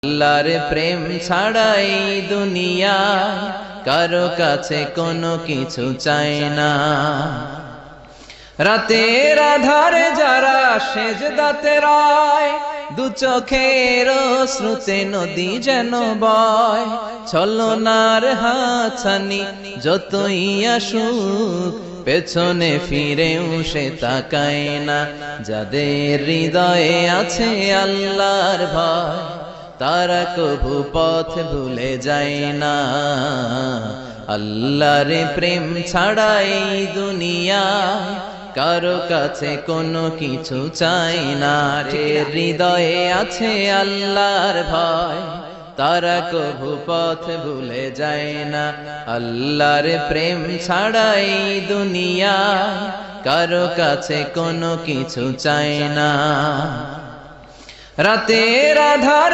আল্লাহর প্রেম ছাড়াই দুনিয়া কারো কাছে কোনো কিছু চায় না। রাতের আধারে যারা সেজদাতে রায়, দু চোখের শ্রুতে নদী যেন বয়। ছলনার হাতছানি যতই আসুক, পেছনে ফিরেও সে তাকায় না। যাদের হৃদয়ে আছে আল্লাহর ভয়, তারা কভু পথ ভুলে যায় না। আল্লাহর প্রেম ছাড়াই দুনিয়া কারো কাছে কোনো কিছু চাই না। হৃদয়ে আছে আল্লাহর ভয়, তারা কভু পথ ভুলে যায় না। আল্লাহর প্রেম ছাড়াই দুনিয়া কারো কাছে কোনো কিছু চাই না। রাতের আধারে